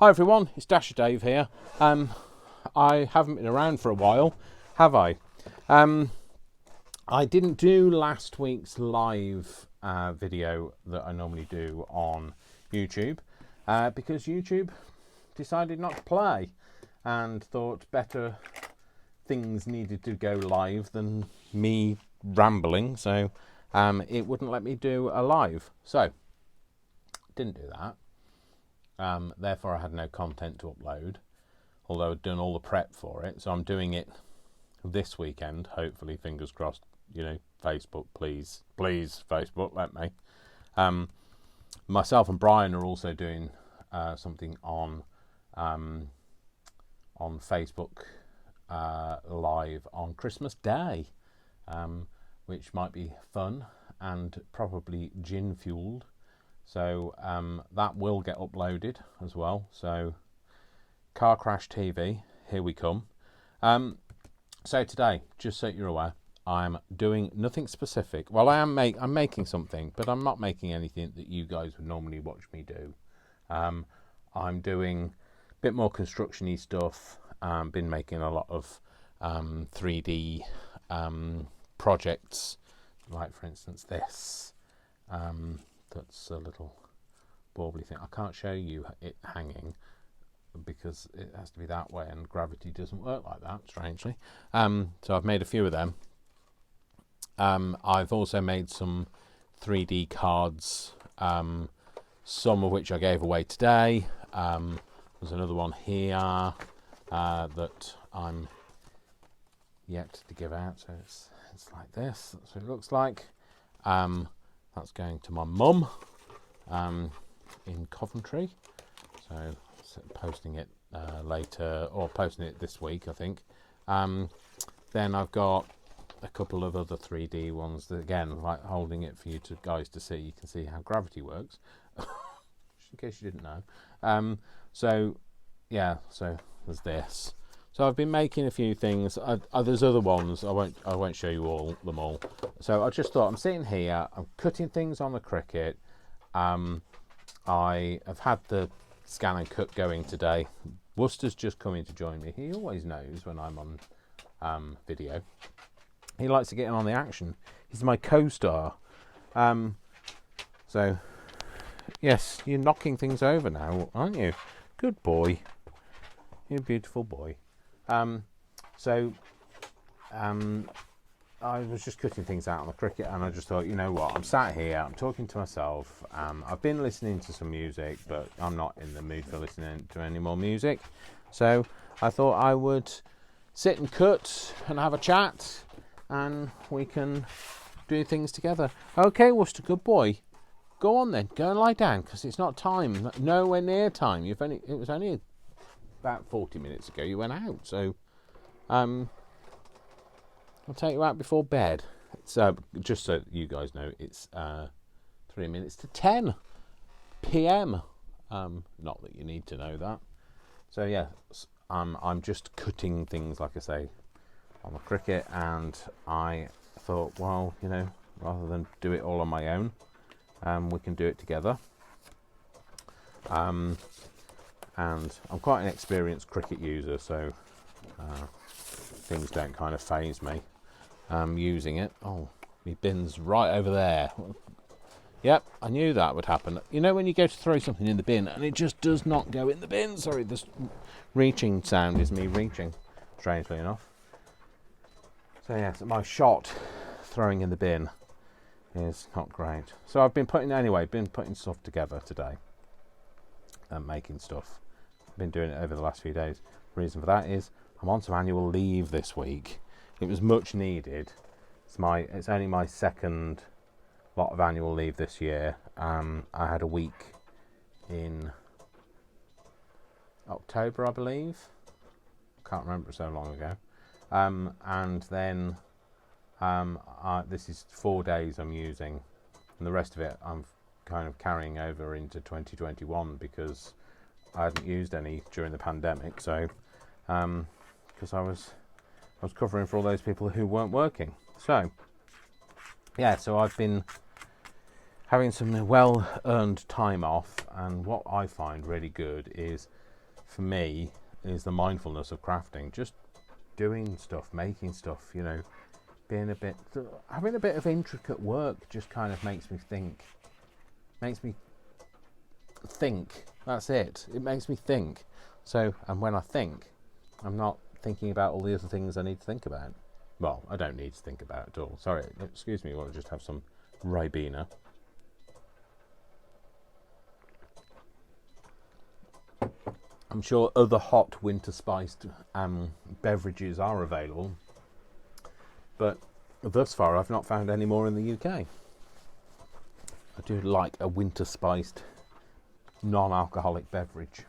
Hi everyone, it's Dasher Dave here. I haven't been around for a while, have I? I didn't do last week's live video that I normally do on YouTube because YouTube decided not to play and thought better things needed to go live than me rambling, so it wouldn't let me do a live. So, didn't do that. Therefore I had no content to upload, although I'd done all the prep for it. So I'm doing it this weekend, hopefully, fingers crossed. Facebook, please Facebook, let me. Myself and Brian are also doing something on Facebook live on Christmas Day, which might be fun and probably gin fueled. So that will get uploaded as well. So Car Crash TV, here we come. So today, just so you're aware, I'm doing nothing specific. Well, I'm making something, but I'm not making anything that you guys would normally watch me do. I'm doing a bit more construction-y stuff. Been making a lot of 3D projects, like for instance this. That's a little bauble thing. I can't show you it hanging because it has to be that way and gravity doesn't work like that, strangely. So I've made a few of them. I've also made some 3D cards, some of which I gave away today. There's another one here that I'm yet to give out. So it's like this. That's what it looks like. That's going to my mum in Coventry. So posting it later, or posting it this week, I think. Then I've got a couple of other 3D ones that, again, like holding it for you guys to see. You can see how gravity works, in case you didn't know. So there's this. So I've been making a few things. There's other ones. I won't show you them all. So I just thought, I'm sitting here. I'm cutting things on the Cricut. I have had the scan and cut going today. Worcester's just coming to join me. He always knows when I'm on video. He likes to get in on the action. He's my co-star. So yes, you're knocking things over now, aren't you? Good boy. You're a beautiful boy. I was just cutting things out on the Cricut, and I just thought, you know what, I'm sat here, I'm talking to myself. I've been listening to some music, but I'm not in the mood for listening to any more music. So I thought I would sit and cut and have a chat, and we can do things together. Okay, Worcester, good boy. Go on then, go and lie down, because it's not time, nowhere near time. It was only about 40 minutes ago you went out, so I'll take you out before bed. It's just so you guys know, it's 3 minutes to 10 p.m. Not that you need to know that. So yeah, I'm just cutting things, like I say, on the Cricut, and I thought, well, rather than do it all on my own, we can do it together. And I'm quite an experienced Cricut user, so things don't kind of faze me using it. Oh, my bin's right over there. Yep, I knew that would happen. When you go to throw something in the bin and it just does not go in the bin. Sorry, this reaching sound is me reaching, strangely enough. So yeah, so my shot throwing in the bin is not great. So I've been putting stuff together today and making stuff. I've been doing it over the last few days. The reason for that is I'm on some annual leave this week. It was much needed. It's only my second lot of annual leave this year. I had a week in October, I believe. Can't remember, so long ago. And then this is 4 days I'm using, and the rest of it I'm kind of carrying over into 2021 because I hadn't used any during the pandemic. So because I was covering for all those people who weren't working. So yeah, so I've been having some well-earned time off, and what I find really good is for me is the mindfulness of crafting, just doing stuff, making stuff, you know, being having a bit of intricate work just kind of makes me think. That's it. It makes me think. So, and when I think, I'm not thinking about all the other things I need to think about. Well, I don't need to think about it at all. Sorry, excuse me, I want to just have some Ribena. I'm sure other hot winter spiced beverages are available, but thus far I've not found any more in the UK. I do like a winter spiced non-alcoholic beverage,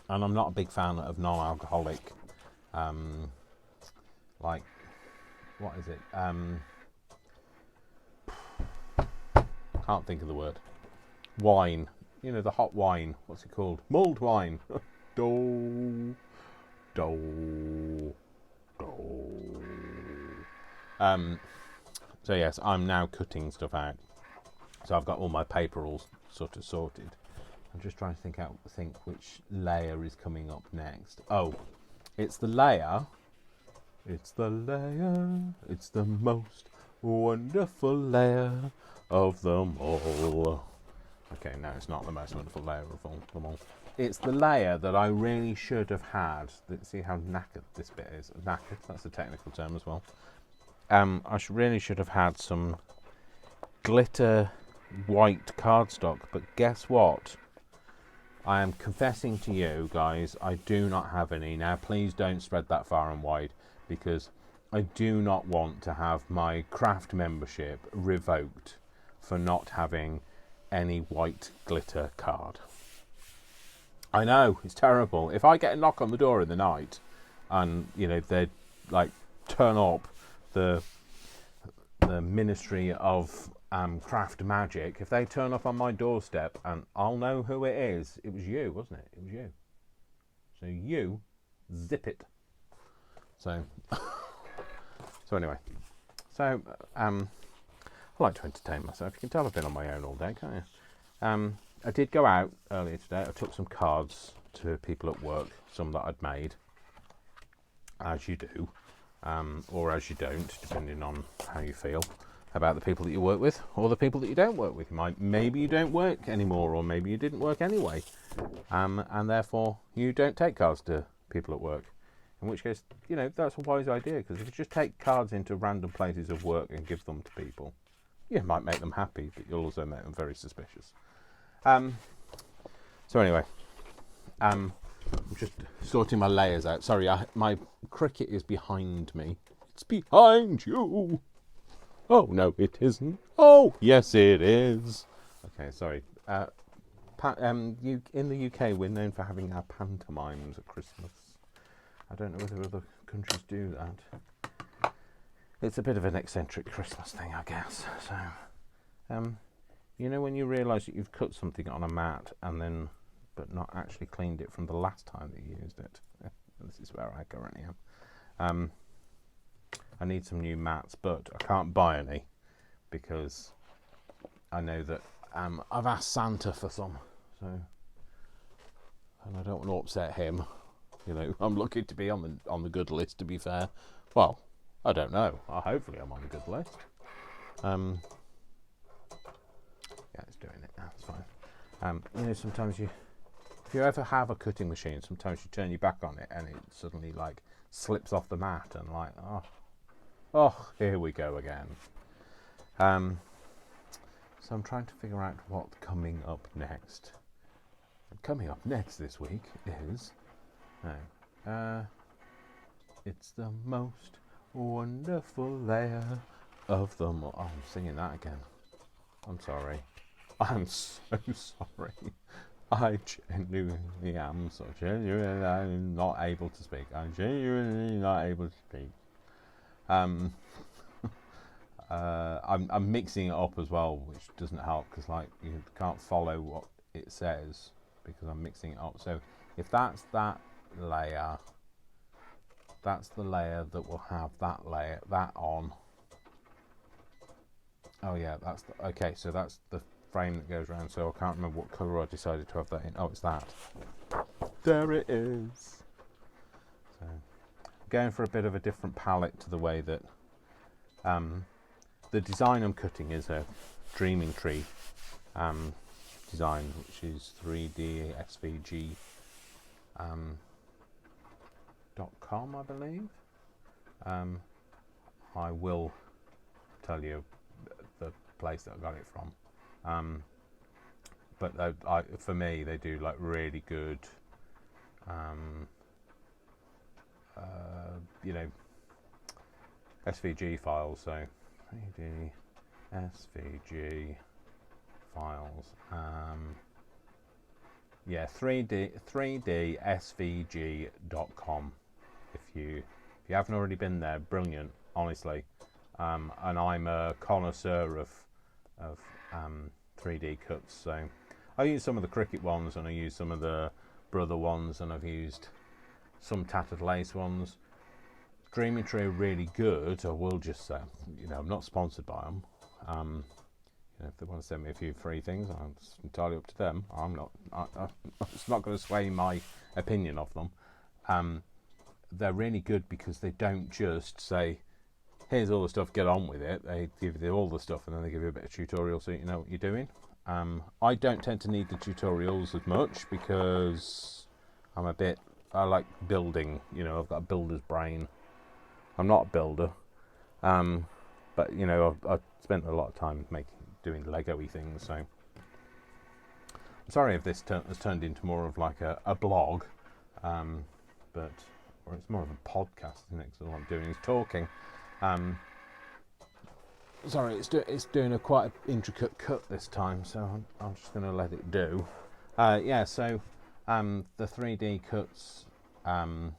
and I'm not a big fan of non-alcoholic like, what is it, can't think of the word, wine, you know, the hot wine, what's it called, mulled wine. So yes, I'm now cutting stuff out, so I've got all my paper all sort of sorted. I'm just trying to think which layer is coming up next. Oh, it's the layer. It's the most wonderful layer of them all. Okay, no, it's not the most wonderful layer of them all. It's the layer that I really should have had. See how knackered this bit is? Knackered, that's a technical term as well. I really should have had some glitter white cardstock, but guess what? I am confessing to you guys, I do not have any. Now, please don't spread that far and wide, because I do not want to have my craft membership revoked for not having any white glitter card. I know, it's terrible. If I get a knock on the door in the night and, you know, they like turn up the Ministry of Craft Magic, if they turn up on my doorstep, and I'll know who it is. It was you, wasn't it? It was you. So you zip it. So anyway, I like to entertain myself. You can tell I've been on my own all day, can't you? I did go out earlier today. I took some cards to people at work, some that I'd made, as you do, or as you don't, depending on how you feel about the people that you work with, or the people that you don't work with. Maybe you don't work anymore, or maybe you didn't work anyway, and therefore you don't take cards to people at work. In which case, you know, that's a wise idea, because if you just take cards into random places of work and give them to people, you might make them happy, but you'll also make them very suspicious. So anyway, I'm just sorting my layers out. Sorry, my Cricut is behind me. It's behind you. Oh, no, it isn't. Oh, yes, it is. Okay, sorry. In the UK, we're known for having our pantomimes at Christmas. I don't know whether other countries do that. It's a bit of an eccentric Christmas thing, I guess. So, you know, when you realise that you've cut something on a mat but not actually cleaned it from the last time that you used it. This is where I currently am. I need some new mats, but I can't buy any because I know that I've asked Santa for some, and I don't want to upset him. You know, I'm lucky to be on the good list, to be fair. Well, I don't know. Hopefully I'm on the good list. Yeah, it's doing it now. It's fine. You know, sometimes if you ever have a cutting machine, sometimes you turn your back on it and it suddenly like slips off the mat and like, oh, here we go again. So I'm trying to figure out what's coming up next. Coming up next this week is, it's the most wonderful layer of them all. Oh, I'm singing that again. I'm sorry. I'm so sorry. I genuinely am so genuinely I'm not able to speak. I'm genuinely not able to speak. I'm mixing it up as well, which doesn't help because like you can't follow what it says because I'm mixing it up. So if that's that layer, that's the layer that will have that on. Oh yeah, okay. So that's the frame that goes around. So I can't remember what colour I decided to have that in. Oh, it's that. There it is. So, going for a bit of a different palette to the way that the design I'm cutting is a Dreaming Tree design, which is 3D SVG .com, I believe. I will tell you the place that I got it from. But for me, they do like really good, SVG files. So 3D SVG files. 3dsvg.com. If you haven't already been there, brilliant, honestly. And I'm a connoisseur of 3D cuts, so I use some of the Cricut ones, and I use some of the Brother ones, and I've used some Tattered Lace ones. Dreaming Tree are really good. I will just say, I'm not sponsored by them. If they want to send me a few free things, it's entirely up to them. It's not going to sway my opinion of them. They're really good because they don't just say, here's all the stuff, get on with it. They give you all the stuff, and then they give you a bit of tutorial so you know what you're doing. I don't tend to need the tutorials as much because I like building. I've got a builder's brain. I'm not a builder, but I've spent a lot of time doing Lego-y things. So I'm sorry if this has turned into more of like a blog, or it's more of a podcast, isn't it? Because all I'm doing is talking. Sorry, it's doing a quite intricate cut this time, so I'm just going to let it do. So the 3D cuts, 3D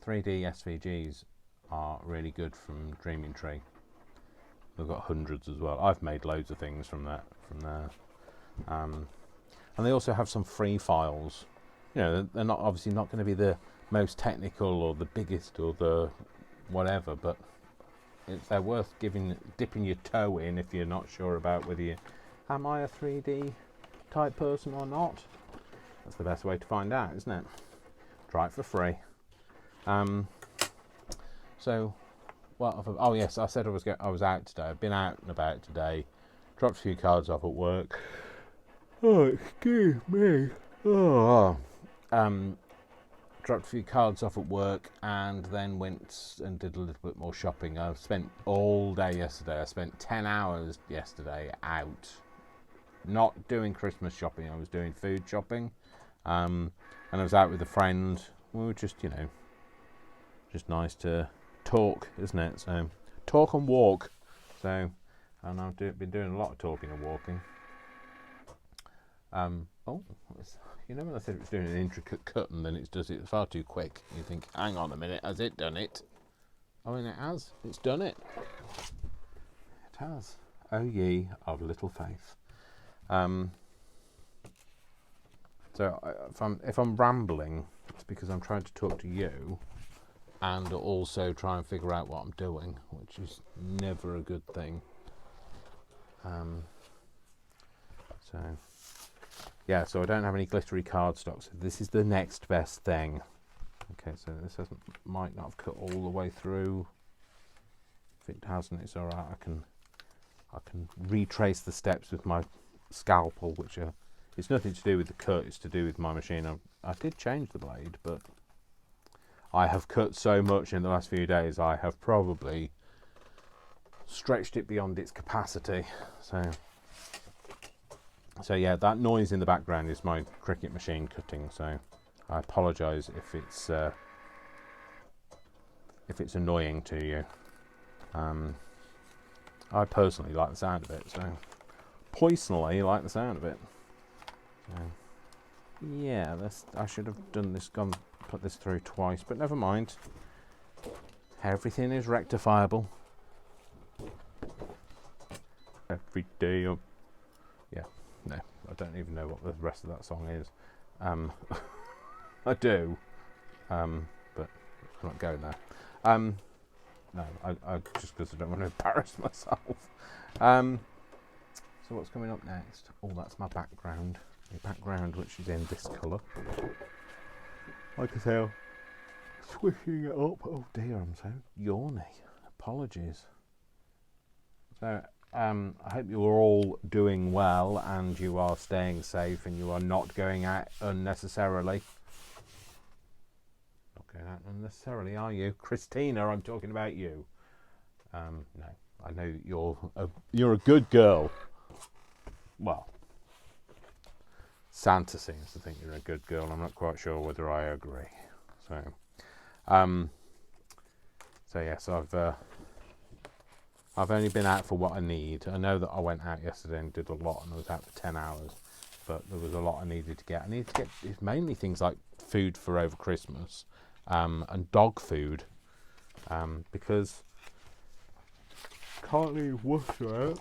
SVGs are really good from Dreaming Tree. They've got hundreds as well. I've made loads of things from there. And they also have some free files. They're not obviously not going to be the most technical or the biggest or the whatever, but they're worth dipping your toe in if you're not sure about whether am I a 3D type person or not. That's the best way to find out, isn't it? Try it for free. Oh yes, I said I was out today. I've been out and about today. Dropped a few cards off at work. Oh, excuse me. Oh. Dropped a few cards off at work and then went and did a little bit more shopping. I've spent all day yesterday. I spent 10 hours yesterday out, not doing Christmas shopping. I was doing food shopping, and I was out with a friend. We were just nice to talk, isn't it? So talk and walk. So, and I've been doing a lot of talking and walking. When I said it was doing an intricate cut and then it does it far too quick, you think, hang on a minute, has it done it? Oh, and it has. It's done it. It has. Oh, ye of little faith. So if I'm rambling, it's because I'm trying to talk to you and also try and figure out what I'm doing, which is never a good thing. So I don't have any glittery cardstock, so this is the next best thing. Okay, so this might not have cut all the way through. If it hasn't, it's alright. I can retrace the steps with my scalpel, which it's nothing to do with the cut, it's to do with my machine. I did change the blade, but I have cut so much in the last few days, I have probably stretched it beyond its capacity. So yeah, that noise in the background is my Cricut machine cutting. So I apologise if it's annoying to you. I personally like the sound of it. So personally like the sound of it. Yeah, I should have done this. Put this through twice, but never mind. Everything is rectifiable. Every day. No, I don't even know what the rest of that song is. I do, but I'm not going there. No, I just because I don't want to embarrass myself. So what's coming up next? Oh, that's my background. The background, which is in this colour. like I say, swishing it up. Oh dear, I'm so yawny. Apologies. So, I hope you are all doing well and you are staying safe and you are not going out unnecessarily. Not going out unnecessarily, are you? Christina, I'm talking about you. No, I know you're a good girl. Well, Santa seems to think you're a good girl. I'm not quite sure whether I agree. So yes, I've only been out for what I need. I know that I went out yesterday and did a lot, and I was out for 10 hours. But there was a lot I needed to get. I needed to get mainly things like food for over Christmas, and dog food, because can't leave Worcester out.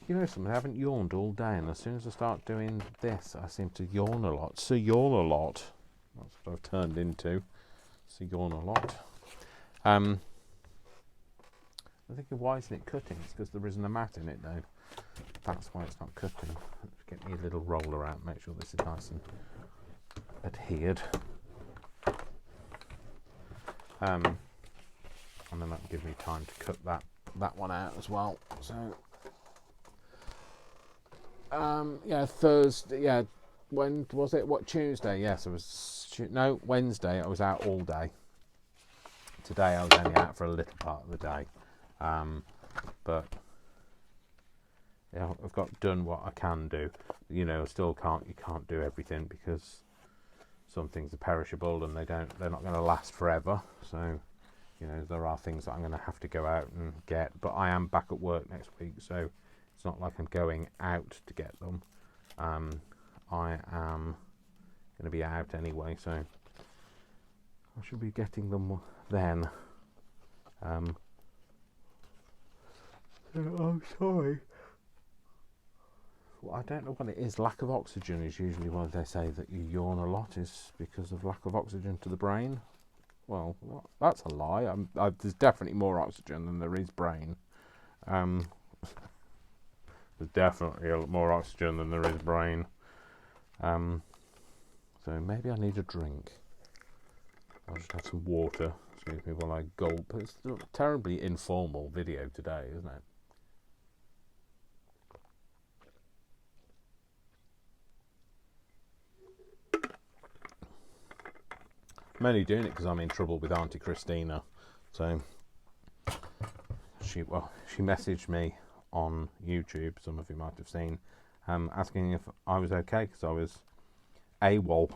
You know something, I haven't yawned all day, and as soon as I start doing this, I seem to yawn a lot. So yawn a lot. That's what I've turned into. So yawn a lot. I'm thinking, why isn't it cutting? It's because there isn't a mat in it, though. That's why it's not cutting. Let's get me a little roller out, make sure this is nice and adhered. And then that'll give me time to cut that one out as well. So, yeah, Thursday, yeah, when was it? What, Tuesday? Yes, Wednesday. I was out all day. Today I was only out for a little part of the day, but yeah, I've got done what I can do. You know, you can't do everything because some things are perishable and they're not going to last forever. So, you know, there are things that I'm going to have to go out and get. But I am back at work next week, so it's not like I'm going out to get them. I am going to be out anyway, so I should be getting them then. Oh, sorry. Well, I don't know what it is. Lack of oxygen is usually why they say that you yawn a lot is because of lack of oxygen to the brain. Well, that's a lie. There's definitely more oxygen than there is brain. There's definitely more oxygen than there is brain. So maybe I need a drink. I'll just have some water. Excuse me while I gulp. It's a terribly informal video today, isn't it? I'm only doing it because I'm in trouble with Auntie Christina. So she messaged me on YouTube, some of you might have seen, asking if I was okay because I was AWOL.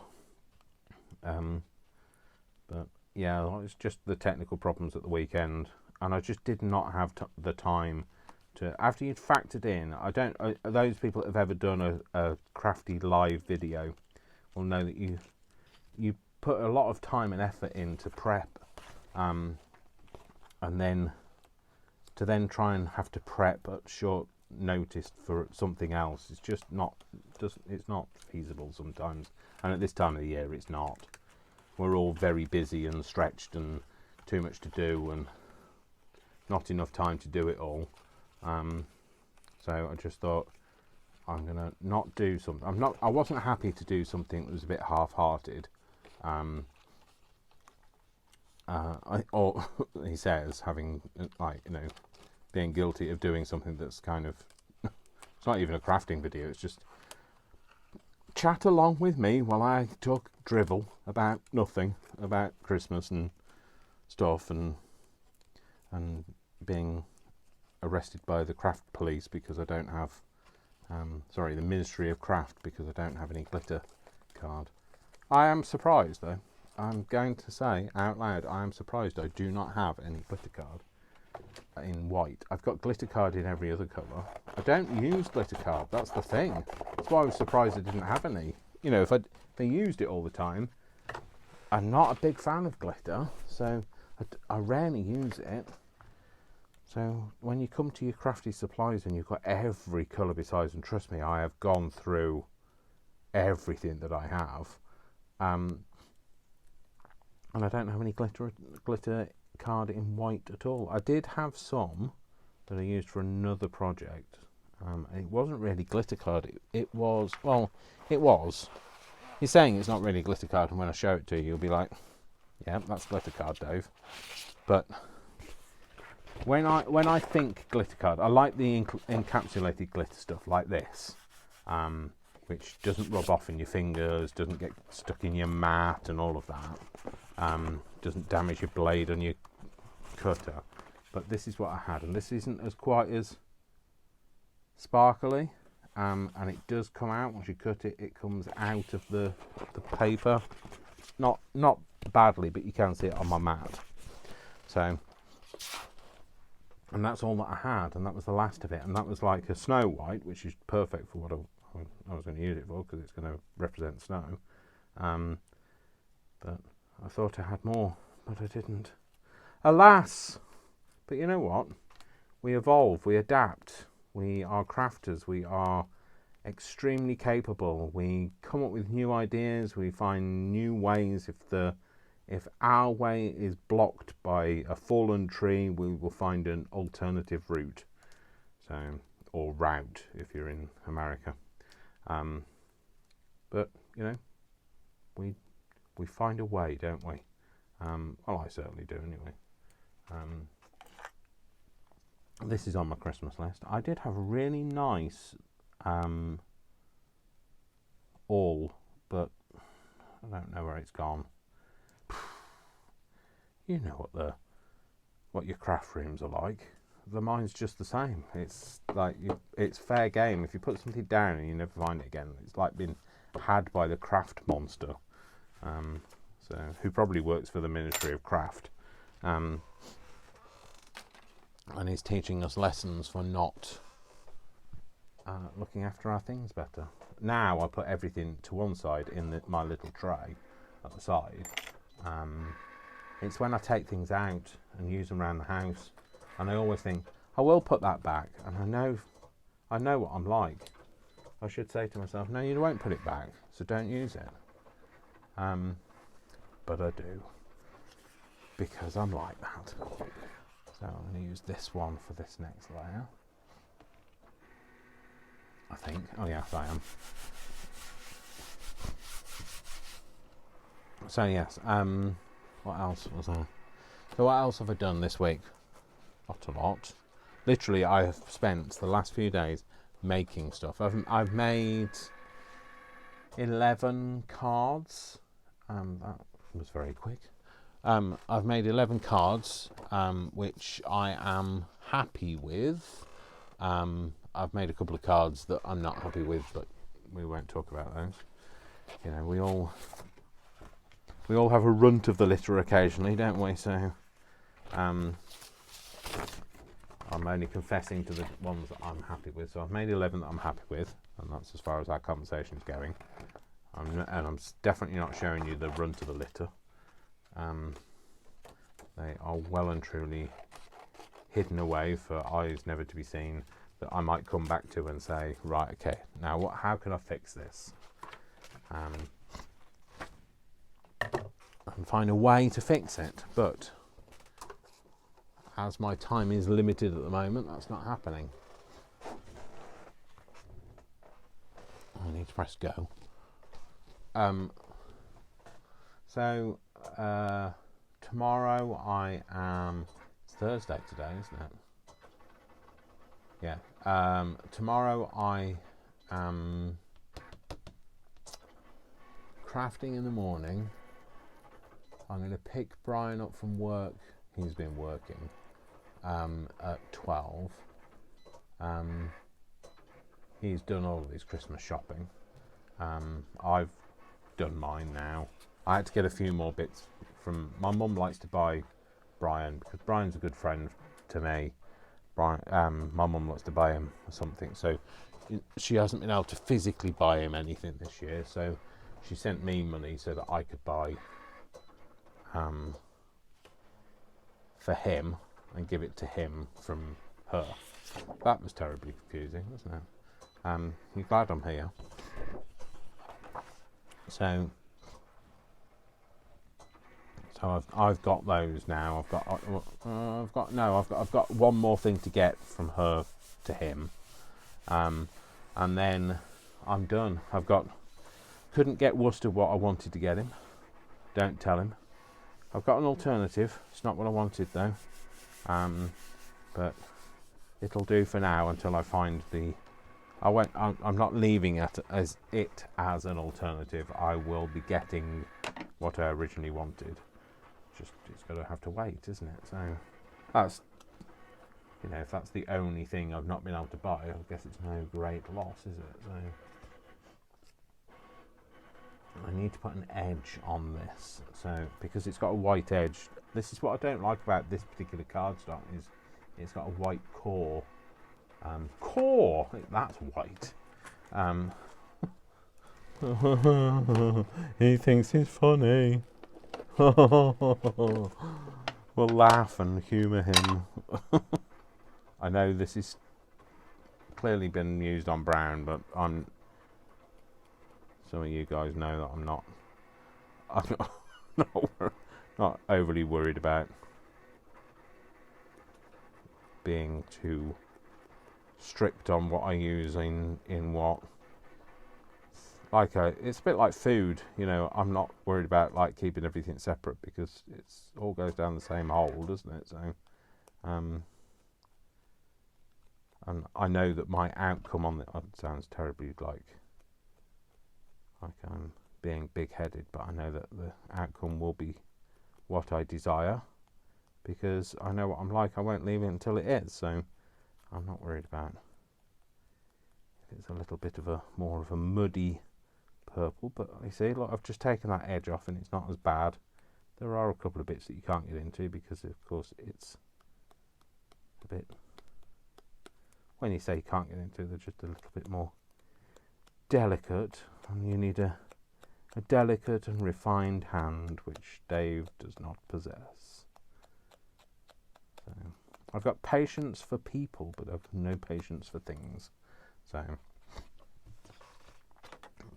But yeah, it's just the technical problems at the weekend, and I just did not have the time to. After you'd factored in, those people that have ever done a crafty live video will know that you put a lot of time and effort into prep, and then to try and have to prep at short notice for something else. It's just not. It's not feasible sometimes, and at this time of the year, it's not. We're all very busy and stretched and too much to do and not enough time to do it all. So I just thought I'm gonna not do something. I wasn't happy to do something that was a bit half-hearted. Or he says having being guilty of doing something that's kind of it's not even a crafting video. It's just chat along with me while I talk drivel about nothing, about Christmas and stuff, and being arrested by the craft police because I don't have the Ministry of Craft because I don't have any glitter card. I am surprised though. I'm going to say out loud, I am surprised I do not have any glitter card in white. I've got glitter card in every other colour. I don't use glitter card, that's the thing. That's why I was surprised I didn't have any. You know, if I used it all the time, I'm not a big fan of glitter, so I rarely use it. So when you come to your crafty supplies and you've got every colour besides, and trust me, I have gone through everything that I have, and I don't have any glitter card in white at all. I did have some that I used for another project. It wasn't really glitter card. It was. You're saying it's not really a glitter card, and when I show it to you, you'll be like, yeah, that's a glitter card, Dave. But when I think glitter card, I like the encapsulated glitter stuff like this, which doesn't rub off in your fingers, doesn't get stuck in your mat and all of that, doesn't damage your blade on your cutter. But this is what I had, and this isn't as quite as sparkly, and it does come out once you cut it. It comes out of the paper, not badly, but you can see it on my mat. So, and that's all that I had, and that was the last of it. And that was like a Snow White, which is perfect for what I was going to use it for, because it's going to represent snow. But I thought I had more, but I didn't. Alas! But you know what? We evolve, we adapt. We are crafters. We are extremely capable. We come up with new ideas. We find new ways. If our way is blocked by a fallen tree, we will find an alternative route. So, or route if you're in America. But you know, we find a way, don't we? Well, I certainly do anyway. This is on my Christmas list. I did have a really nice awl, but I don't know where it's gone. You know what your craft rooms are like. Mine's just the same. It's like it's fair game. If you put something down and you never find it again, it's like being had by the craft monster. So who probably works for the Ministry of Craft. And he's teaching us lessons for not looking after our things better. Now I put everything to one side in my little tray at the side. It's when I take things out and use them around the house, and I always think, I will put that back, and I know what I'm like. I should say to myself, no, you won't put it back, so don't use it. But I do, because I'm like that. So I'm going to use this one for this next layer. I think. Oh yes, I am. So yes, what else was there? So what else have I done this week? Not a lot. Literally, I have spent the last few days making stuff. I've made 11 cards. That was very quick. I've made 11 cards, which I am happy with. I've made a couple of cards that I'm not happy with, but we won't talk about those. You know, we all have a runt of the litter occasionally, don't we? So, I'm only confessing to the ones that I'm happy with. So I've made 11 that I'm happy with, and that's as far as our conversation's going. I'm definitely not showing you the runt of the litter. They are well and truly hidden away for eyes never to be seen, that I might come back to and say, right, okay, now how can I fix this? And find a way to fix it. But as my time is limited at the moment, that's not happening. I need to press go. So tomorrow it's Thursday today, isn't it? Yeah. Tomorrow I am crafting in the morning. I'm going to pick Brian up from work. He's been working at 12. He's done all of his Christmas shopping. I've done mine now. I had to get a few more bits from my mum. Likes to buy Brian because Brian's a good friend to me. My mum likes to buy him something, so she hasn't been able to physically buy him anything this year. So she sent me money so that I could buy for him and give it to him from her. That was terribly confusing, wasn't it? You're glad I'm here. So I've got those now. I've got one more thing to get from her to him, and then I'm done. I've got couldn't get Worcester what I wanted to get him. Don't tell him. I've got an alternative. It's not what I wanted though. But it'll do for now until I find the. I'm not leaving it as an alternative. I will be getting what I originally wanted. It's got to have to wait, isn't it? So that's, if that's the only thing I've not been able to buy, I guess it's no great loss, is it? So I need to put an edge on this. So because it's got a white edge, this is what I don't like about this particular cardstock, is it's got a white core. That's white. He thinks he's funny. We'll laugh and humour him. I know this is clearly been used on brown, but some of you guys know that I'm not overly worried about being too strict on what I use in what. It's a bit like food, I'm not worried about keeping everything separate because it's all goes down the same hole, doesn't it? So and I know that my outcome on it sounds terribly like I'm being big-headed, but I know that the outcome will be what I desire because I know what I'm like. I won't leave it until it is, so I'm not worried about if it's a little bit of more of a muddy purple. But you see, look, I've just taken that edge off and it's not as bad. There are a couple of bits that you can't get into because of course it's a bit, when you say you can't get into, they're just a little bit more delicate, and you need a delicate and refined hand, which Dave does not possess. So I've got patience for people, but I've no patience for things. So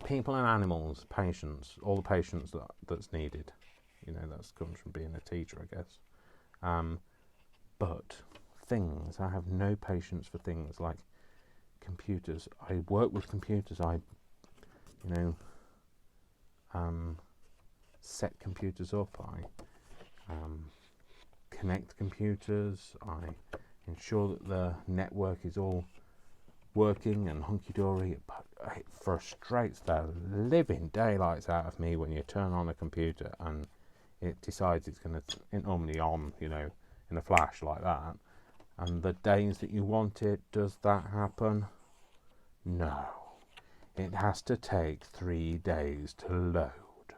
people and animals, patience, all the patience that's needed. That comes from being a teacher, I guess. But things, I have no patience for things like computers. I work with computers. I set computers up. I connect computers. I ensure that the network is all working and hunky-dory, but it frustrates the living daylights out of me when you turn on a computer and it decides it's normally on, in a flash like that, and the days that you want it, does that happen? No. It has to take 3 days to load,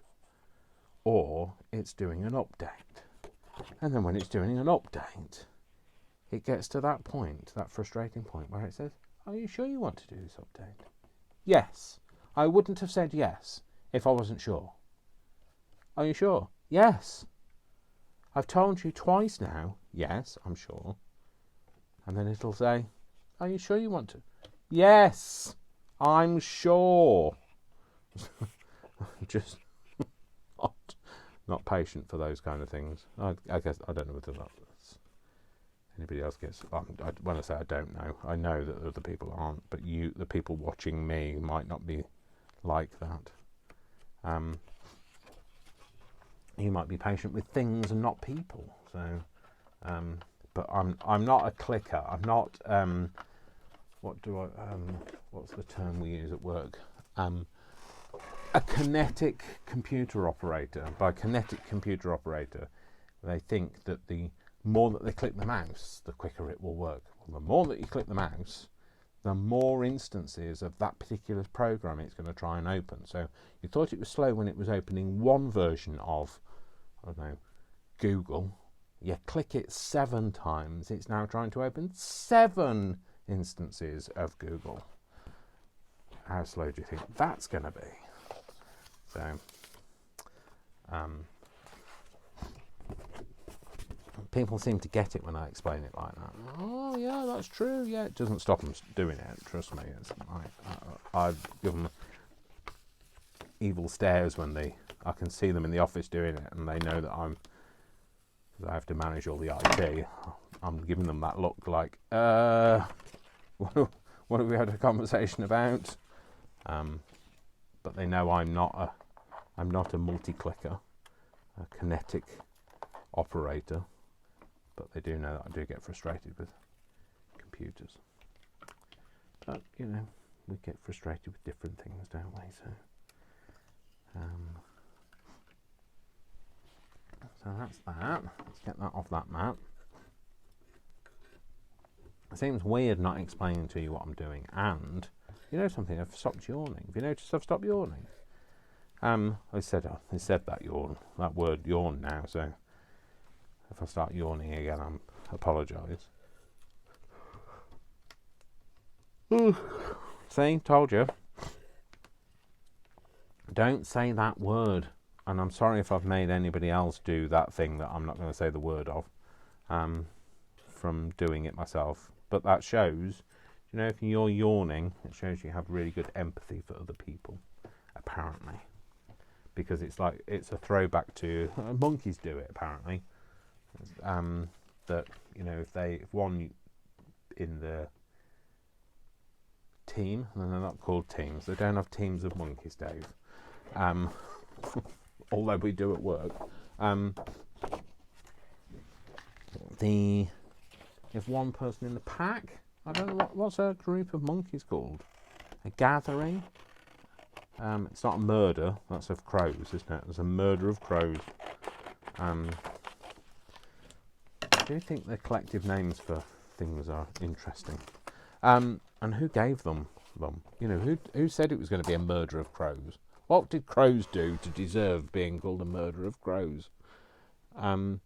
or it's doing an update, and then when it's doing an update, it gets to that point, that frustrating point where it says, are you sure you want to do this update? Yes. I wouldn't have said yes if I wasn't sure. Are you sure? Yes. I've told you twice now. Yes, I'm sure. And then it'll say, are you sure you want to? Yes, I'm sure. Just not patient for those kind of things. I guess I don't know whether that's anybody else gets. When I say I don't know, I know that other people aren't, but the people watching me, might not be like that. You might be patient with things and not people. So, but I'm not a clicker. I'm not. What's the term we use at work? A kinetic computer operator. By kinetic computer operator, they think that the more that they click the mouse, the quicker it will work. Well, the more that you click the mouse, the more instances of that particular program it's going to try and open. So you thought it was slow when it was opening one version of, I don't know, Google. You click it 7 times, it's now trying to open 7 instances of Google. How slow do you think that's going to be? So, people seem to get it when I explain it like that. Oh yeah, that's true. Yeah, it doesn't stop them doing it. Trust me. I give them evil stares when I can see them in the office doing it, and they know that because I have to manage all the IT. I'm giving them that look like, what have we had a conversation about? but they know I'm not a multi-clicker, a kinetic operator, but they do know that I do get frustrated with computers. But you know, we get frustrated with different things, don't we? So that's that. Let's get that off that map. It seems weird not explaining to you what I'm doing, and you know something, I've stopped yawning. Have you noticed I've stopped yawning? I said that word yawn now, so if I start yawning again, I apologise. See, told you. Don't say that word. And I'm sorry if I've made anybody else do that thing that I'm not going to say the word of, from doing it myself. But that shows, you know, if you're yawning, it shows you have really good empathy for other people, apparently. Because it's a throwback to, monkeys do it, apparently. That, you know, if one in the team, and they're not called teams, they don't have teams of monkeys, Dave. Although we do at work. If one person in the pack, I don't know what's a group of monkeys called? A gathering? It's not a murder, that's of crows, isn't it? There's a murder of crows. I do think the collective names for things are interesting. And who gave them? You know, who said it was going to be a murder of crows? What did crows do to deserve being called a murder of crows? But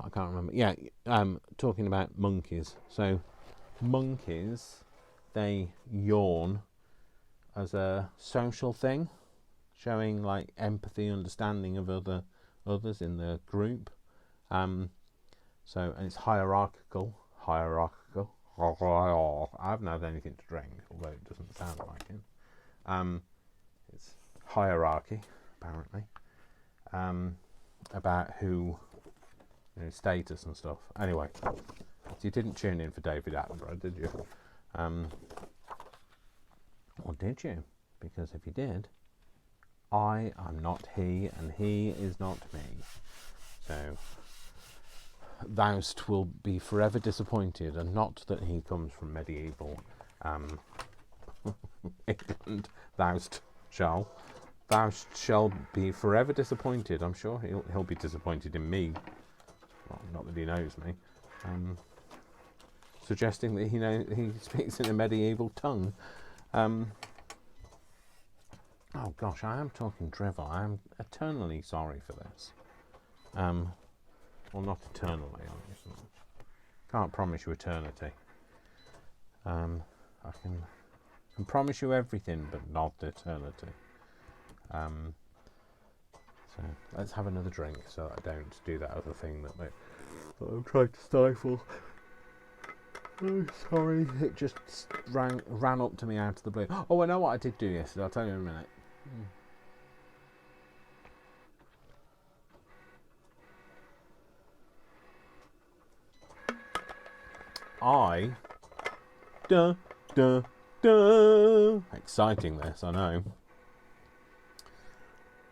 I can't remember. Yeah, talking about monkeys. So, monkeys, they yawn as a social thing, showing like empathy, understanding of others in the group. And it's hierarchical. I haven't had anything to drink, although it doesn't sound like it. It's hierarchy, apparently, about who, you know, status and stuff. Anyway, so you didn't tune in for David Attenborough, did you? Or did you? Because if you did, I am not he, and he is not me. So, thou'st will be forever disappointed, and not that he comes from medieval England. Thou'st shall be forever disappointed. I'm sure he'll be disappointed in me. Well, not that he knows me. Suggesting that he speaks in a medieval tongue. Oh gosh, I am talking drivel. I am eternally sorry for this. Well, not eternally, obviously. Can't promise you eternity. I can promise you everything, but not eternity. So let's have another drink so that I don't do that other thing that I'm trying to stifle. Oh, sorry, it just ran up to me out of the blue. Oh, I know what I did do yesterday. I'll tell you in a minute. Exciting this, I know.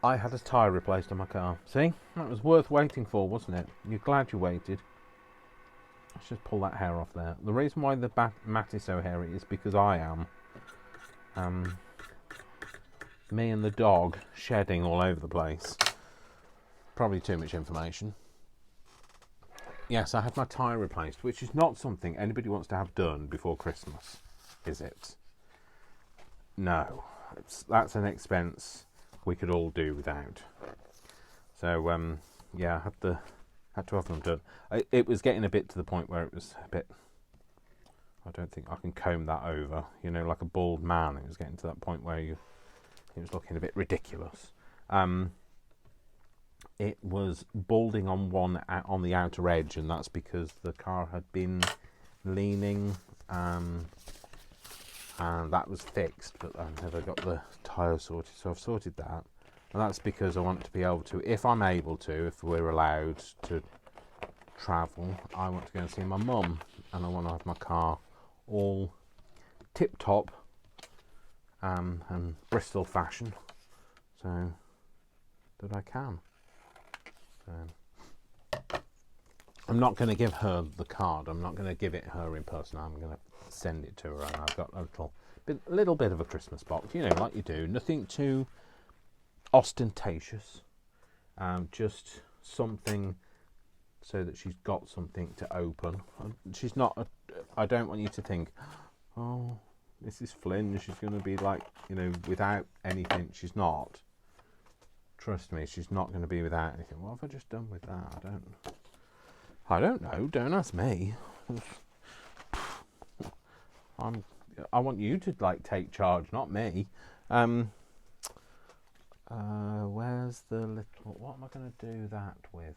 I had a tyre replaced on my car. See? That was worth waiting for, wasn't it? You're glad you waited. Let's just pull that hair off there. The reason why the mat is so hairy is because I am. Me and the dog shedding all over the place. Probably too much information. Yes, I had my tyre replaced, which is not something anybody wants to have done before Christmas, is it? No. That's an expense we could all do without. So, yeah, I had to have them done. It was getting a bit to the point where it was a bit... I don't think I can comb that over. You know, like a bald man. It was getting to that point where it was looking a bit ridiculous. It was balding on the outer edge, and that's because the car had been leaning, and that was fixed, but I never got the tyre sorted, so I've sorted that. And that's because I want to be able to, if I'm able to, if we're allowed to travel, I want to go and see my mum, and I want to have my car all tip-top, and Bristol fashion, so that I can. So I'm not going to give her the card. I'm not going to give it her in person. I'm going to send it to her, and I've got a little bit of a Christmas box, like you do. Nothing too ostentatious. Just something so that she's got something to open. She's not. I don't want you to think, oh, Mrs. Flynn, she's going to be like, without anything. She's not. Trust me, she's not going to be without anything. What have I just done with that? I don't know. Don't ask me. I want you to take charge, not me. Where's the little? What am I going to do that with?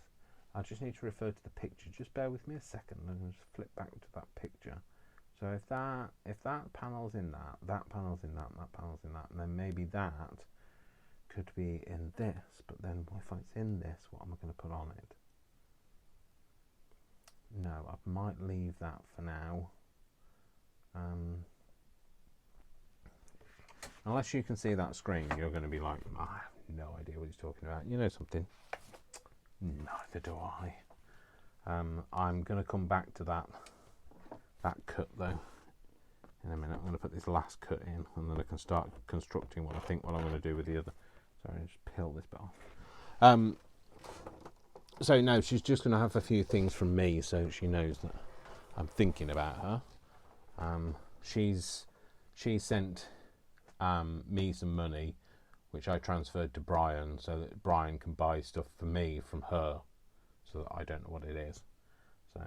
I just need to refer to the picture. Just bear with me a second, and just flip back to that picture. So if that panel's in that panel's in that panel's in that, and then maybe that could be in this. But then if it's in this, what am I going to put on it? No, I might leave that for now. Unless you can see that screen, you're going to be like, I have no idea what he's talking about. You know something? Neither do I. I'm going to come back to that cut though in a minute. I'm going to put this last cut in, and then I can start constructing what I'm going to do with the other. Sorry, just peel this bit off. So no, she's just going to have a few things from me, so she knows that I'm thinking about her. She sent me some money, which I transferred to Brian, so that Brian can buy stuff for me from her, so that I don't know what it is. So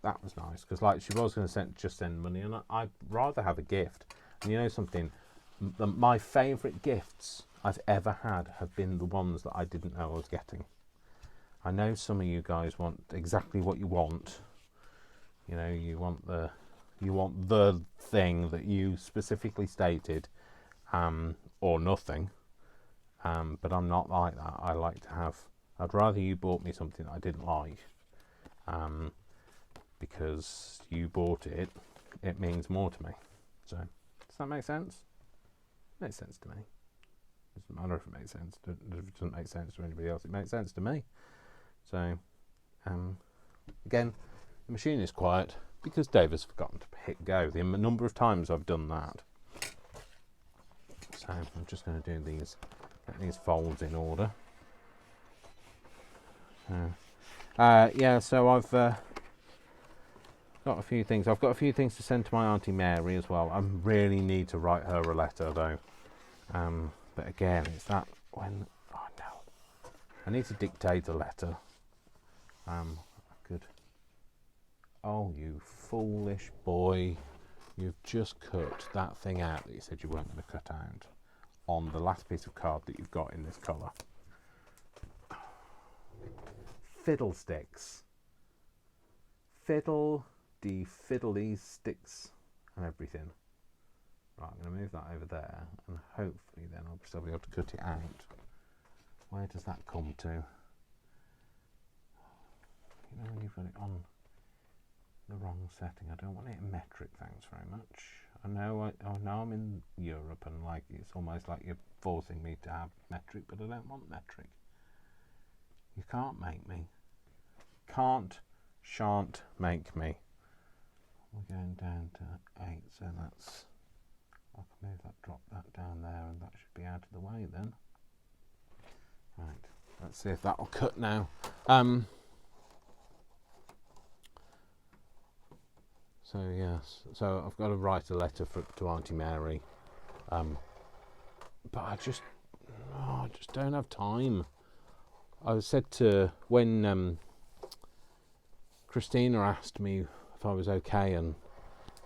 that was nice, because she was going to send money, and I'd rather have a gift. And you know something, my favourite gifts I've ever had have been the ones that I didn't know I was getting. I know some of you guys want exactly what you want. You want the thing that you specifically stated, or nothing. But I'm not like that. I like to have. I'd rather you bought me something I didn't like, because you bought it. It means more to me. So does that make sense? It makes sense to me. Doesn't matter if it makes sense. If it doesn't make sense to anybody else, it makes sense to me. So, again, the machine is quiet because Dave has forgotten to hit go. The number of times I've done that. So I'm just going to do get these folds in order. So I've got a few things. I've got a few things to send to my Auntie Mary as well. I really need to write her a letter though. But again, it's that when I need to dictate a letter. Oh, you foolish boy. You've just cut that thing out that you said you weren't going to cut out on the last piece of card that you've got in this colour. Fiddlesticks. Fiddly sticks and everything. Right, I'm going to move that over there, and hopefully then I'll still be able to cut it out. Where does that come to? When you've got it on the wrong setting, I don't want it in metric, thanks very much. I know I'm in Europe, and it's almost like you're forcing me to have metric, but I don't want metric. You can't make me. Shan't make me. We're going down to 8, so that's... I can move that, drop that down there, and that should be out of the way then. Right, let's see if that'll cut now. So yes, so I've got to write a letter to Auntie Mary, but I just don't have time. I said to when Christina asked me if I was okay, and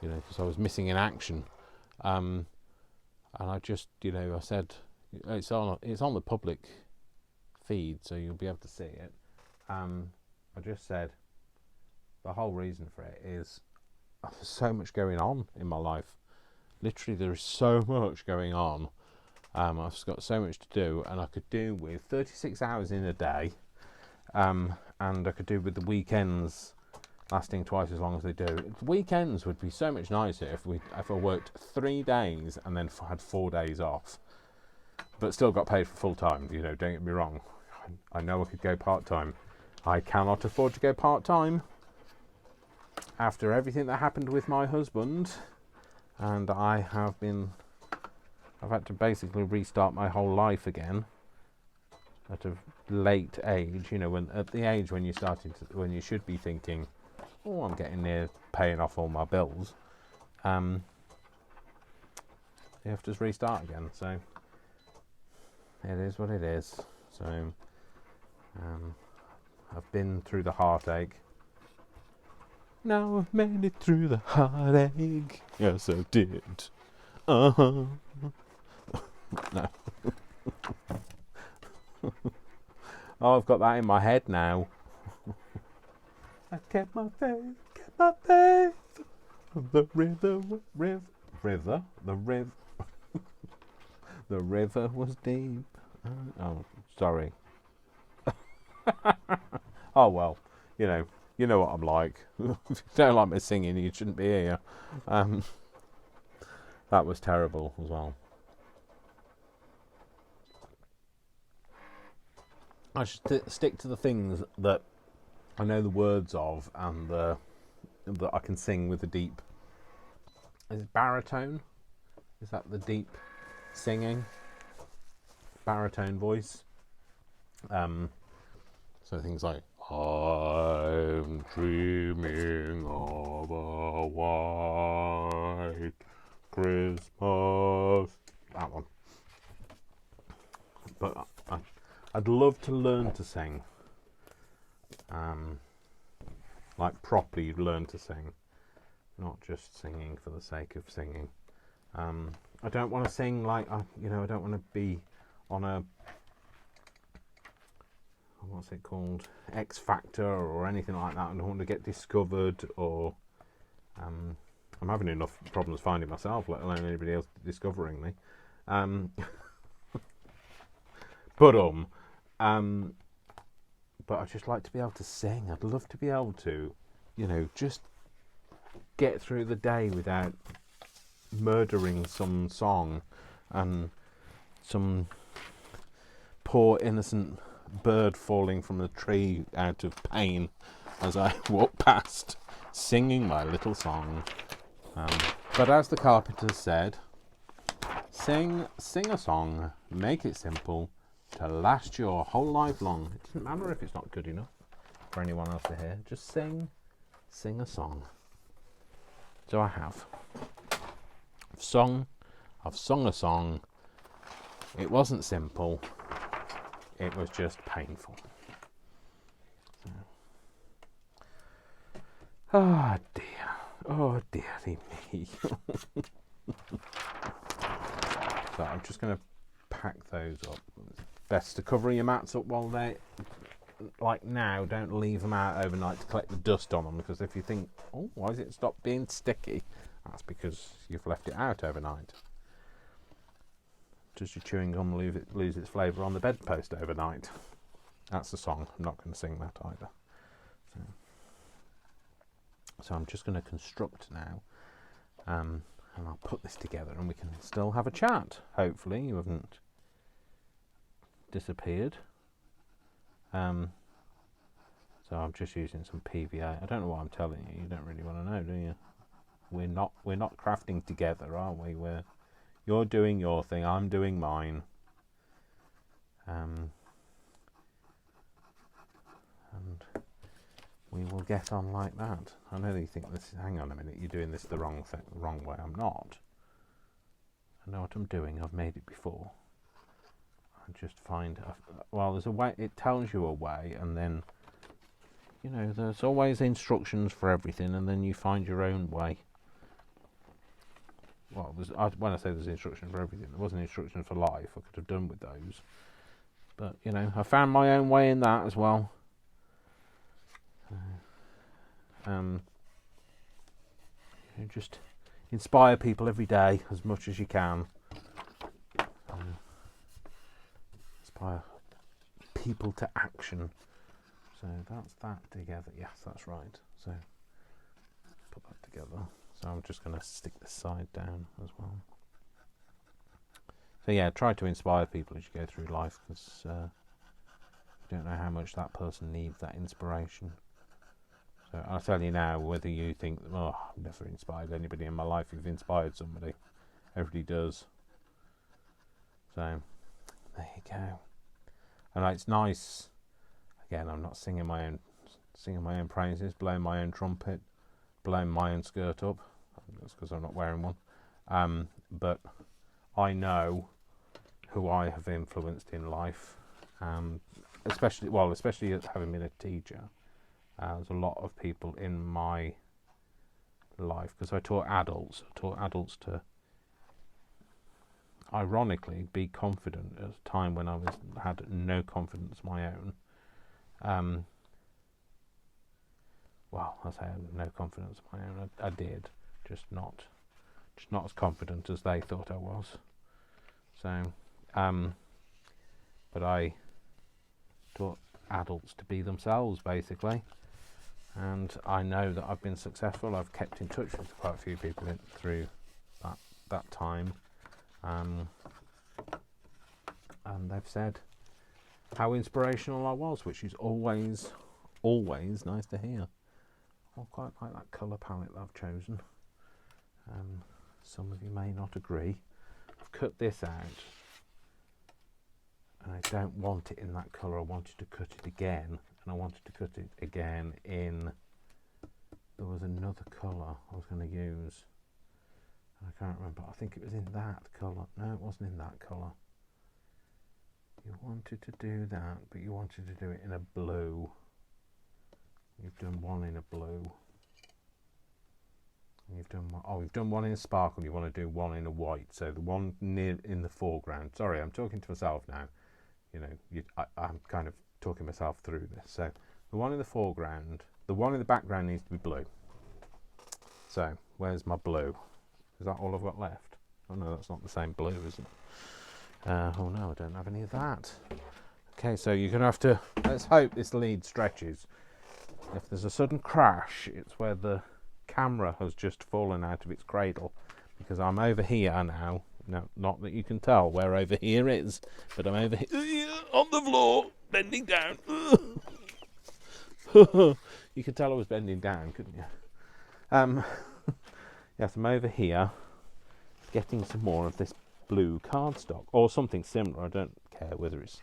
because I was missing in action, and I just I said it's on the public feed, so you'll be able to see it. I just said the whole reason for it is there's so much going on in my life. Literally, there is so much going on. I've got so much to do, and I could do with 36 hours in a day, and I could do with the weekends lasting twice as long as they do. Weekends would be so much nicer if I worked 3 days and then had 4 days off, but still got paid for full time. You know, don't get me wrong. I know I could go part time. I cannot afford to go part time after everything that happened with my husband, and I've had to basically restart my whole life again at a late age. You know, at the age when when you should be thinking, oh, I'm getting near paying off all my bills. You have to restart again. So it is what it is. So I've been through the heartache. Now I've made it through the heartache. Yes, I did. No. Oh, I've got that in my head now. I kept my faith. The river was deep. Oh, sorry. Oh well, you know what I'm like. If you don't like me singing, you shouldn't be here. That was terrible as well. I should stick to the things that I know the words of and that I can sing with a deep. Is it baritone? Is that the deep singing? Baritone voice. So things like I'm dreaming of a white Christmas. That one. But I'd love to learn to sing. Like properly learn to sing, not just singing for the sake of singing. I don't want to sing like I don't want to be on a what's it called, X Factor or anything like that. I don't want to get discovered, or I'm having enough problems finding myself, let alone anybody else discovering me. But I'd just like to be able to sing. I'd love to be able to, just get through the day without murdering some song and some poor innocent bird falling from the tree out of pain as I walk past, singing my little song. But as the Carpenters said, sing a song, make it simple, to last your whole life long. It doesn't matter if it's not good enough for anyone else to hear. Just sing a song. So I have. I've sung a song. It wasn't simple. It was just painful. Oh dearie me. So I'm just going to pack those up. Best to cover your mats up while they're like now. Don't leave them out overnight to collect the dust on them, because if you think, oh, why has it stopped being sticky? That's because you've left it out overnight. Does your chewing gum lose its flavour on the bedpost overnight? That's the song. I'm not going to sing that either. So I'm just going to construct now, and I'll put this together, and we can still have a chat. Hopefully, you haven't disappeared. So I'm just using some PVA. I don't know what I'm telling you. You don't really want to know, do you? We're not crafting together, are we? You're doing your thing, I'm doing mine. And we will get on like that. I know that you think hang on a minute, you're doing this the wrong way. I'm not. I know what I'm doing. I've made it before. I just find, there's a way. It tells you a way, and then there's always instructions for everything, and then you find your own way. Well, when I say there's instruction for everything, there wasn't instruction for life. I could have done with those, but I found my own way in that as well. Just inspire people every day as much as you can. Inspire people to action. So that's that together. Yes, that's right. So together. So I'm just going to stick this side down as well. So yeah, try to inspire people as you go through life, because you don't know how much that person needs that inspiration. So I'll tell you now, whether you think, oh, I've never inspired anybody in my life, you've inspired somebody. Everybody does. So there you go. And it's nice. Again, I'm not singing my own praises, blowing my own trumpet, blowing my own skirt up. That's because I'm not wearing one. But I know who I have influenced in life, especially having been a teacher. There's a lot of people in my life, because I taught adults to, ironically, be confident at a time when I had no confidence of my own. Well, I say I had no confidence of my own. I did, just not as confident as they thought I was. So, but I taught adults to be themselves, basically. And I know that I've been successful. I've kept in touch with quite a few people through that time. And they've said how inspirational I was, which is always nice to hear. I quite like that colour palette that I've chosen. Some of you may not agree. I've cut this out, and I don't want it in that colour. I wanted to cut it again, and I wanted to cut it again in, there was another colour I was going to use, and I can't remember. I think it was in that colour. No, it wasn't in that colour. You wanted to do that, but you wanted to do it in a blue. You've done one in a blue. You've done one, you've done one in a sparkle. You want to do one in a white. So the one near in the foreground. Sorry, I'm talking to myself now. You know, I'm kind of talking myself through this. So the one in the foreground, the one in the background needs to be blue. So where's my blue? Is that all I've got left? Oh no, that's not the same blue, is it? Oh no, I don't have any of that. Okay, so you're going to have to, let's hope this lead stretches. If there's a sudden crash, it's where the camera has just fallen out of its cradle, because I'm over here now. No, not that you can tell where over here is, but I'm over here on the floor, bending down. You could tell I was bending down, couldn't you? Yes, I'm over here getting some more of this blue cardstock, or something similar. I don't care whether it's,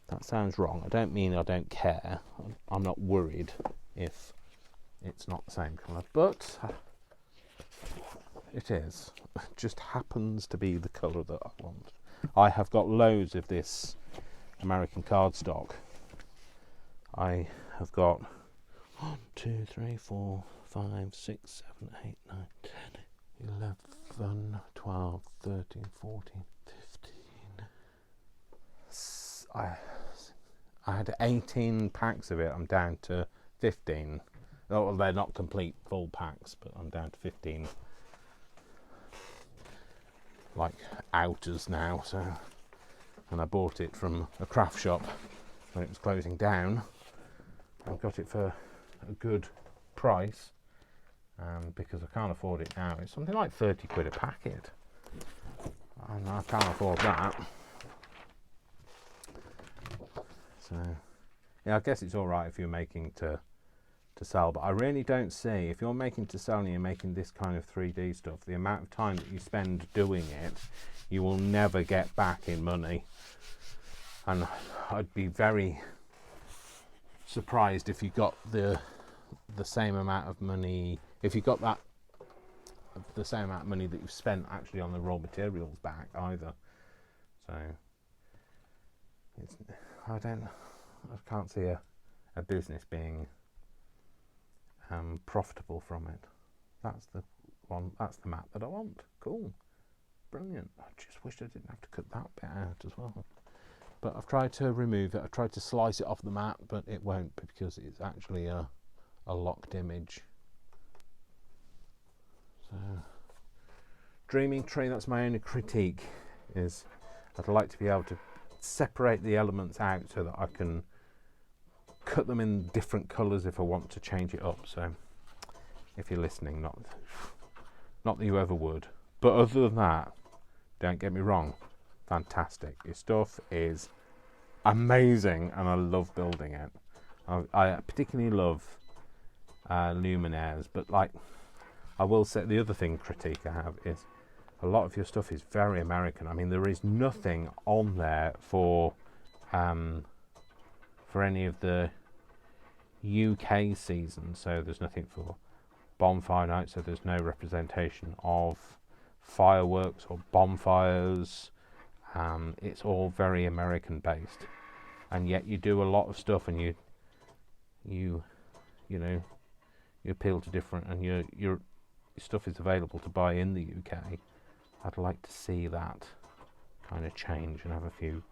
that sounds wrong. I don't mean I don't care. I'm not worried if it's not the same colour, but it is. It just happens to be the colour that I want. I have got loads of this American cardstock. I have got 1, 2, 3, 4, 5, 6, 7, 8, 9, 10, 11, 12, 13, 14, 15. I had 18 packs of it. I'm down to 15. Oh, well, they're not complete full packs, but I'm down to 15 like outers now. So, and I bought it from a craft shop when it was closing down. I got it for a good price, because I can't afford it now. It's something like 30 quid a packet, and I can't afford that. So yeah, I guess it's all right if you're making to sell, but I really don't see, if you're making to sell and you're making this kind of 3D stuff, the amount of time that you spend doing it, you will never get back in money. And I'd be very surprised if you got the same amount of money, if you got that the same amount of money that you've spent actually on the raw materials back either. So it's, I can't see a business being profitable from it. That's the one. That's the mat that I want. Cool, brilliant. I just wish I didn't have to cut that bit out as well. But I've tried to remove it. I've tried to slice it off the mat, but it won't, because it's actually a locked image. So, Dreaming Tree. That's my only critique. Is I'd like to be able to separate the elements out so that I can cut them in different colours if I want to change it up. So if you're listening, not that you ever would. But other than that, don't get me wrong, fantastic. Your stuff is amazing, and I love building it. I particularly love luminaires, but like, I will say the other critique I have is a lot of your stuff is very American. I mean, there is nothing on there for any of the UK seasons, so there's nothing for bonfire night, so there's no representation of fireworks or bonfires. It's all very American based, and yet you do a lot of stuff, and you appeal to different, and your stuff is available to buy in the UK. I'd like to see that kind of change and have a few.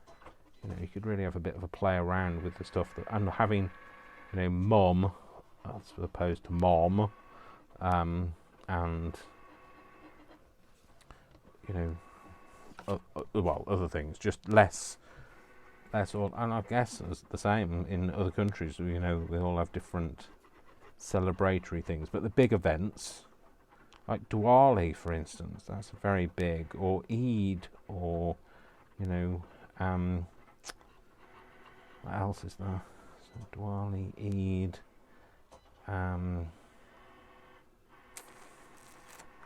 You could really have a bit of a play around with the stuff and having, mum as opposed to mom, and other things, just less. And I guess it's the same in other countries. We all have different celebratory things, but the big events, like Diwali, for instance, that's very big, or Eid, or what else is there? So Diwali, Eid.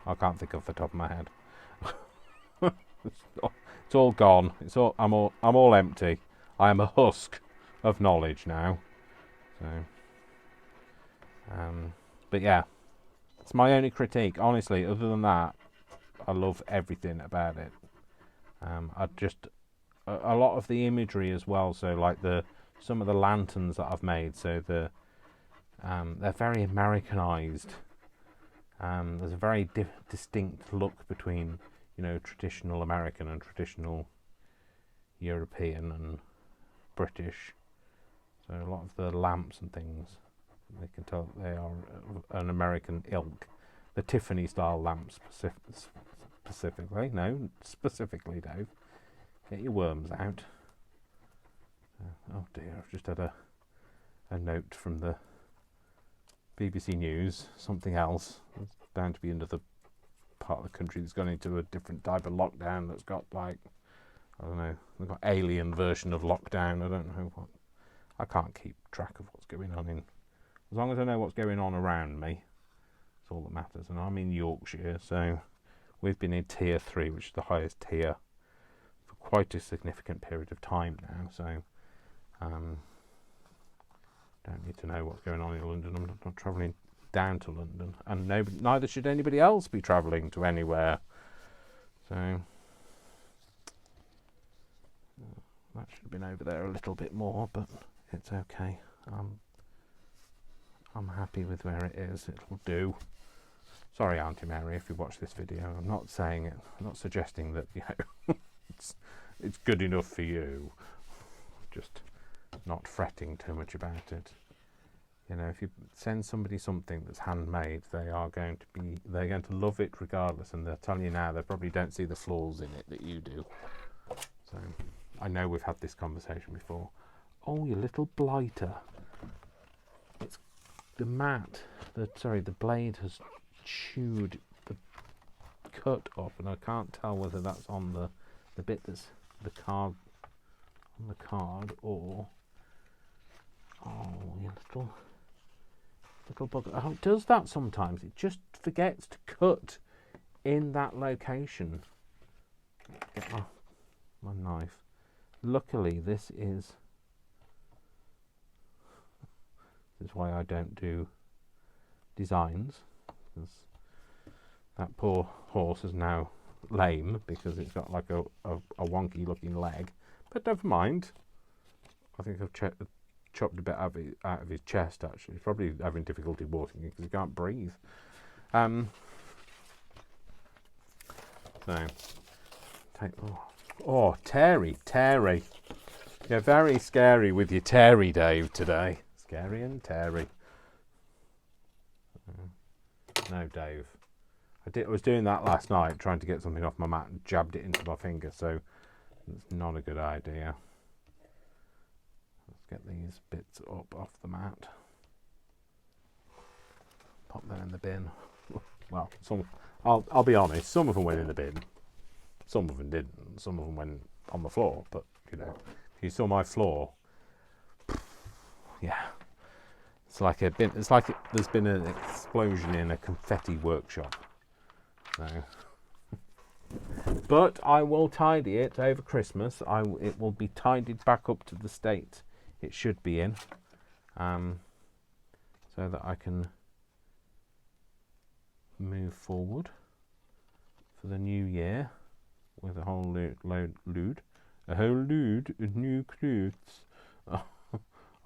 I can't think off the top of my head. It's all gone. I'm all empty. I am a husk of knowledge now. So, but yeah, it's my only critique. Honestly, other than that, I love everything about it. A lot of the imagery as well. So like some of the lanterns that I've made. So they're very Americanized. There's a very distinct look between traditional American and traditional European and British. So a lot of the lamps and things, they can tell they are an American ilk. The Tiffany style lamps specifically, Dave. Get your worms out. Oh dear, I've just had a note from the BBC News. Something else. It's bound to be another part of the country that's gone into a different type of lockdown that's got I don't know, they've got alien version of lockdown. I don't know what. I can't keep track of what's going on as long as I know what's going on around me, it's all that matters. And I'm in Yorkshire, so we've been in tier 3, which is the highest tier, for quite a significant period of time now. So don't need to know what's going on in London. I'm not travelling down to London, and neither should anybody else be travelling to anywhere. So that should have been over there a little bit more, but it's okay. I'm happy with where it is. It'll do. Sorry, Auntie Mary, if you watch this video. I'm not saying it. I'm not suggesting that it's good enough for you. Just not fretting too much about it. If you send somebody something that's handmade, they're going to love it regardless, and they'll tell you now they probably don't see the flaws in it that you do. So I know we've had this conversation before. Oh, you little blighter! It's the the blade has chewed the cut off, and I can't tell whether that's on the bit that's the card on the card, or you little bugger. Oh, it does that sometimes. It just forgets to cut in that location. Get my knife. Luckily, this is why I don't do designs, because that poor horse is now lame because it's got like a wonky looking leg. But never mind. I think I've chopped a bit out of his chest. Actually, he's probably having difficulty walking because he can't breathe. So take Terry. You're very scary with your Terry, Dave, today. Scary and Terry. No, Dave. I was doing that last night, trying to get something off my mat and jabbed it into my finger, so it's not a good idea. Let's get these bits up off the mat. pop them in the bin. Well, I'll be honest, some of them went in the bin, some of them didn't, some of them went on the floor, but you know, if you saw my floor, yeah, it's like there's been an explosion in a confetti workshop. So, but I will tidy it over Christmas. It will be tidied back up to the state it should be in, so that I can move forward for the new year with a whole load of new crafts.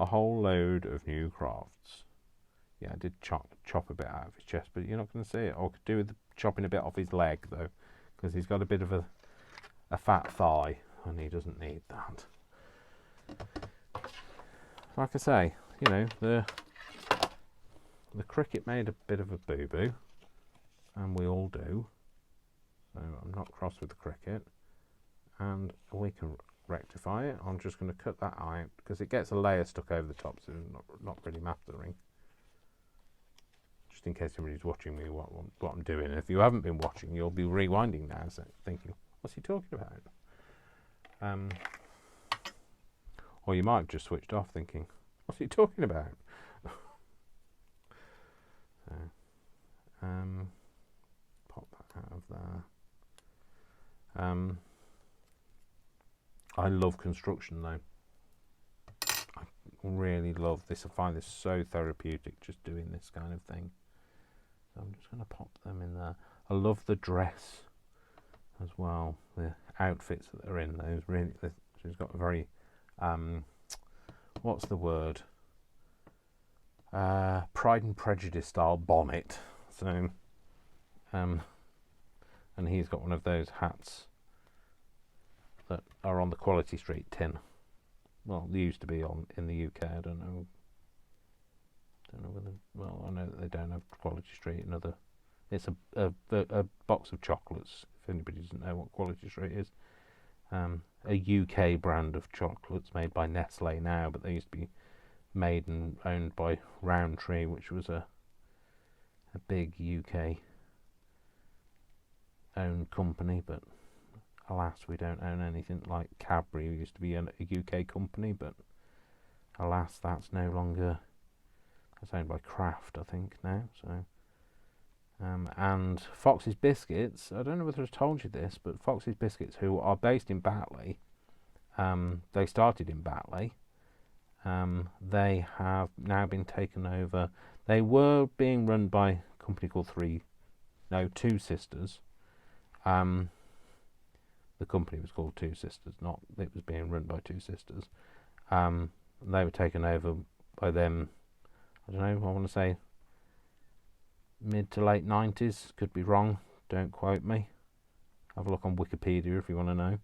A whole load of new crafts. Yeah, I did chop a bit out of his chest, but you're not going to see it. Or could do with chopping a bit off his leg though, because he's got a bit of a fat thigh, and he doesn't need that. Like I say, you know, the cricket made a bit of a boo-boo, and we all do. So I'm not cross with the cricket, and we can rectify it. I'm just going to cut that out because it gets a layer stuck over the top, so it's not really mattering. Just in case somebody's watching me what I'm doing. If you haven't been watching, you'll be rewinding now, so thinking, what's he talking about? Or you might have just switched off thinking, what's he talking about? So, pop that out of there. I love construction though. I really love this. I find this so therapeutic, just doing this kind of thing. So I'm just going to pop them in there. I love the dress as well. The outfits that they're in. Those really. She's got a very, what's the word? Pride and Prejudice style bonnet. So, and he's got one of those hats that are on the Quality Street tin. Well, they used to be in the UK. I don't know whether. Well, I know that they don't have Quality Street. It's a box of chocolates. If anybody doesn't know what Quality Street is, a UK brand of chocolates made by Nestle now, but they used to be made and owned by Rowntree, which was a big UK owned company, but alas, we don't own anything like Cadbury. It used to be a UK company, but alas, that's no longer. It's owned by Kraft, I think, now. So, and Fox's Biscuits. I don't know whether I've told you this, but Fox's Biscuits, who are based in Batley, they started in Batley. They have now been taken over. They were being run by a company called Two Sisters. The company was called Two Sisters, not it was being run by Two Sisters. They were taken over by them, I don't know, I want to say mid to late 90s, could be wrong, don't quote me. Have a look on Wikipedia if you want to know.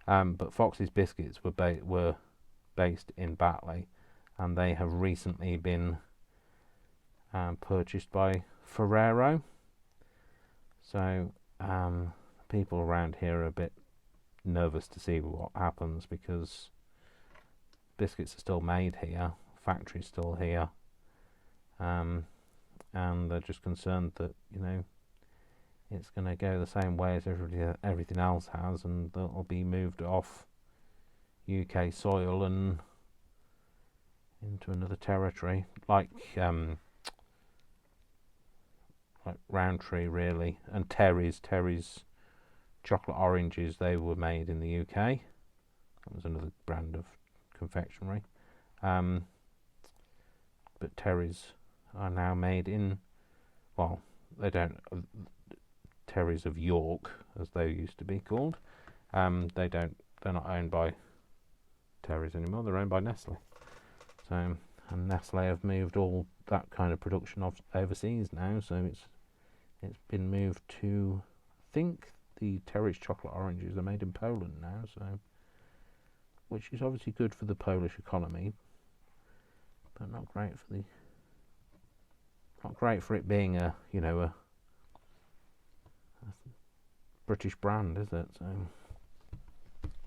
But Fox's Biscuits were based in Batley, and they have recently been purchased by Ferrero. So people around here are a bit nervous to see what happens, because biscuits are still made here, factory's still here, and they're just concerned that, you know, it's going to go the same way as everything else has, and that'll be moved off UK soil and into another territory, like Rowntree really, and Terry's chocolate oranges. They were made in the UK. That was another brand of confectionery, but Terry's are now made in, well, they don't, Terry's of York, as they used to be called. They're not owned by Terry's anymore. They're owned by Nestle. So, and Nestle have moved all that kind of production overseas now. So it's been moved to, I think the Terry's chocolate oranges are made in Poland now. So, which is obviously good for the Polish economy, but not great for it being a British brand, is it? So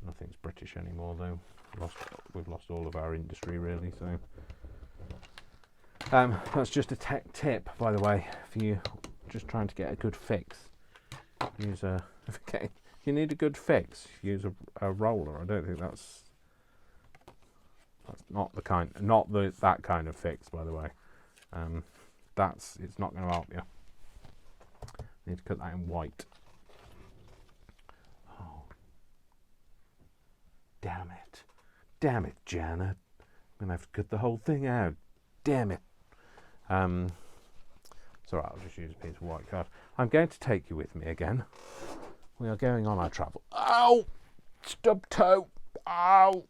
nothing's British anymore, though. We've lost all of our industry, really. So That's just a tech tip, by the way, for you just trying to get a good fix. Use a if you need a good fix, use a roller. I don't think that's not that kind of fix, by the way. It's not going to help you. Need to cut that in white. Oh, damn it, Janet. I'm gonna have to cut the whole thing out. Damn it. It's alright, I'll just use a piece of white card. I'm going to take you with me again. We are going on our travel. Ow! Stub toe! Ow!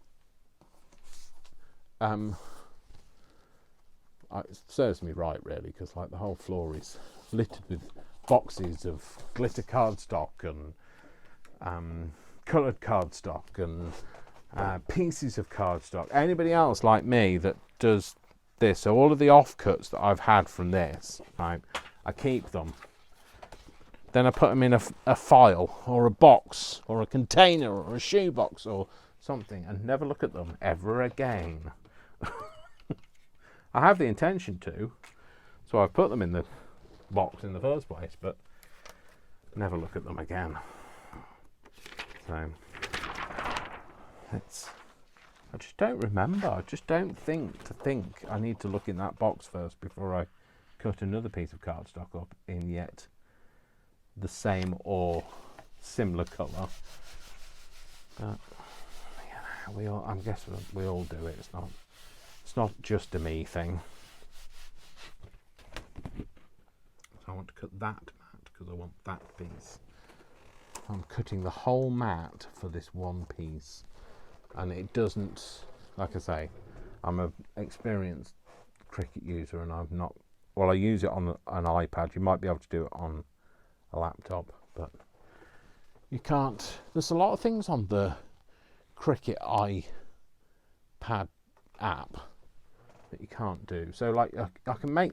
It serves me right, really, because like the whole floor is littered with boxes of glitter cardstock and coloured cardstock and pieces of cardstock. Anybody else like me that does this, so all of the offcuts that I've had from this, right, I keep them. Then I put them in a file or a box or a container or a shoebox or something and never look at them ever again. I have the intention to, so I've put them in the box in the first place, but never look at them again. So I just don't remember. I just don't think I need to look in that box first before I cut another piece of cardstock up in yet the same or similar colour. But I guess we all do it. It's not just a me thing. So I want to cut that mat because I want that piece. I'm cutting the whole mat for this one piece, and it doesn't, like I say, I'm an experienced Cricut user, and I've not, well, I use it on an iPad. You might be able to do it on a laptop, but you can't. There's a lot of things on the Cricut iPad app that you can't do. So like I can make